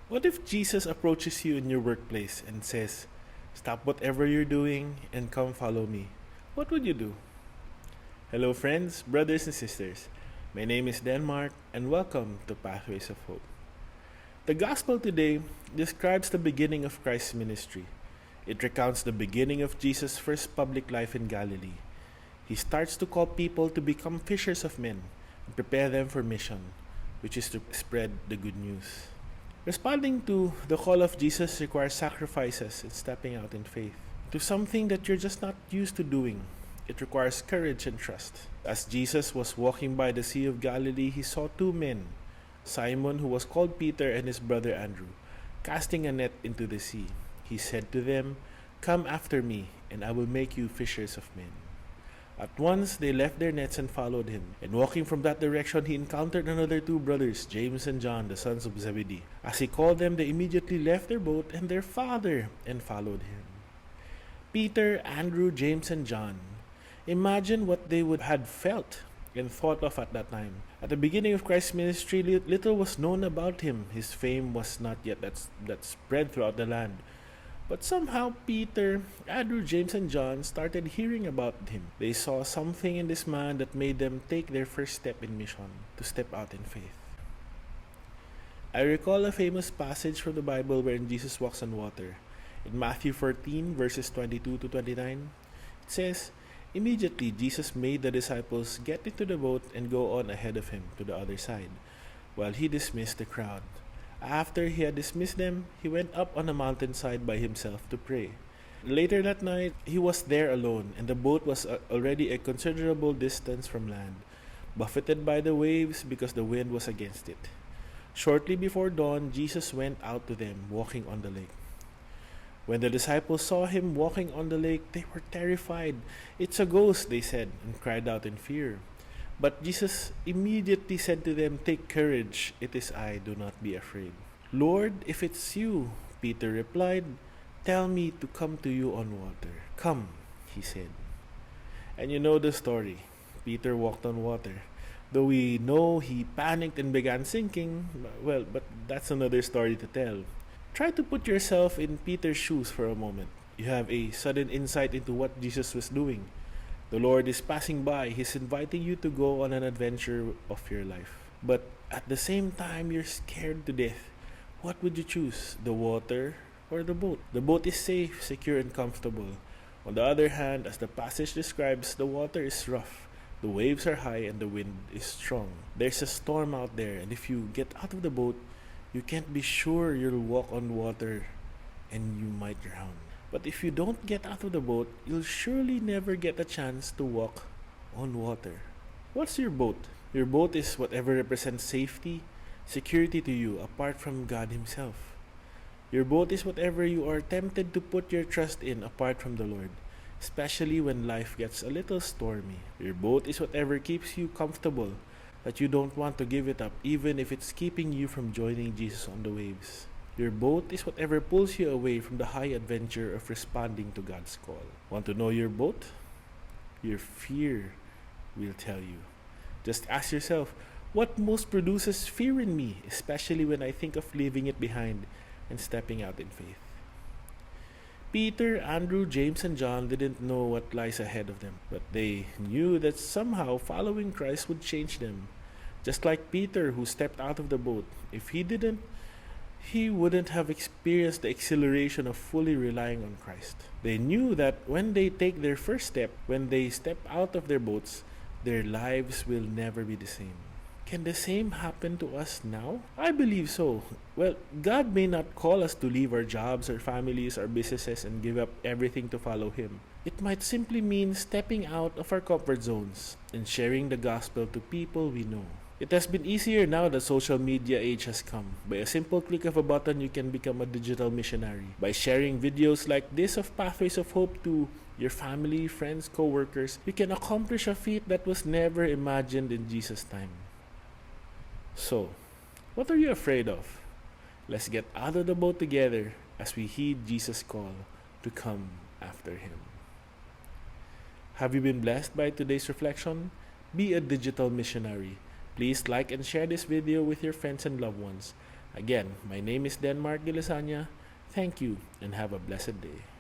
What if Jesus approaches you in your workplace and says, "Stop whatever you're doing and come follow me"? What would you do? Hello, friends, brothers, and sisters. My name is Denmark, and welcome to Pathways of Hope. The Gospel today describes the beginning of Christ's ministry. It recounts the beginning of Jesus' first public life in Galilee. He starts to call people to become fishers of men and prepare them for mission, which is to spread the good news. Responding to the call of Jesus requires sacrifices and stepping out in faith to something that you're just not used to doing. It requires courage and trust. As Jesus was walking by the Sea of Galilee, he saw two men, Simon, who was called Peter, and his brother Andrew, casting a net into the sea. He said to them, "Come after me, and I will make you fishers of men." At once they left their nets and followed him. And walking from that direction, he encountered another two brothers, James and John, the sons of Zebedee. As he called them, they immediately left their boat and their father and followed him. Peter, Andrew, James, and John. Imagine what they would have felt and thought of at that time. At the beginning of Christ's ministry, little was known about him. His fame was not yet that spread throughout the land. But somehow Peter, Andrew, James, and John started hearing about him. They saw something in this man that made them take their first step in mission, to step out in faith. I recall a famous passage from the Bible wherein Jesus walks on water. In Matthew 14, verses 22 to 29, it says, "Immediately Jesus made the disciples get into the boat and go on ahead of him to the other side, while he dismissed the crowd. After he had dismissed them, he went up on a mountainside by himself to pray. Later that night, he was there alone, and the boat was already a considerable distance from land, buffeted by the waves because the wind was against it. Shortly before dawn, Jesus went out to them, walking on the lake. When the disciples saw him walking on the lake, they were terrified. "It's a ghost," they said, and cried out in fear. But Jesus immediately said to them, "Take courage, it is I, do not be afraid." "Lord, if it's you," Peter replied, "tell me to come to you on water." "Come," he said. And you know the story. Peter walked on water. Though we know he panicked and began sinking, but that's another story to tell. Try to put yourself in Peter's shoes for a moment. You have a sudden insight into what Jesus was doing. The Lord is passing by. He's inviting you to go on an adventure of your life. But at the same time, you're scared to death. What would you choose? The water or the boat? The boat is safe, secure, and comfortable. On the other hand, as the passage describes, the water is rough. The waves are high and the wind is strong. There's a storm out there, and if you get out of the boat, you can't be sure you'll walk on water and you might drown. But if you don't get out of the boat, you'll surely never get a chance to walk on water. What's your boat? Your boat is whatever represents safety, security to you apart from God Himself. Your boat is whatever you are tempted to put your trust in apart from the Lord, especially when life gets a little stormy. Your boat is whatever keeps you comfortable, that you don't want to give it up even if it's keeping you from joining Jesus on the waves. Your boat is whatever pulls you away from the high adventure of responding to God's call. Want to know your boat? Your fear will tell you. Just ask yourself, what most produces fear in me, especially when I think of leaving it behind and stepping out in faith? Peter, Andrew, James, and John didn't know what lies ahead of them, but they knew that somehow following Christ would change them. Just like Peter, who stepped out of the boat. If he didn't, he wouldn't have experienced the exhilaration of fully relying on Christ. They knew that when they take their first step, when they step out of their boats, their lives will never be the same. Can the same happen to us now? I believe so. Well, God may not call us to leave our jobs, our families, our businesses, and give up everything to follow Him. It might simply mean stepping out of our comfort zones and sharing the gospel to people we know. It has been easier now that social media age has come. By a simple click of a button, you can become a digital missionary. By sharing videos like this of Pathways of Hope to your family, friends, co-workers, you can accomplish a feat that was never imagined in Jesus' time. So, what are you afraid of? Let's get out of the boat together as we heed Jesus' call to come after Him. Have you been blessed by today's reflection? Be a digital missionary. Please like and share this video with your friends and loved ones. Again, my name is Denmark Gilisanya. Thank you and have a blessed day.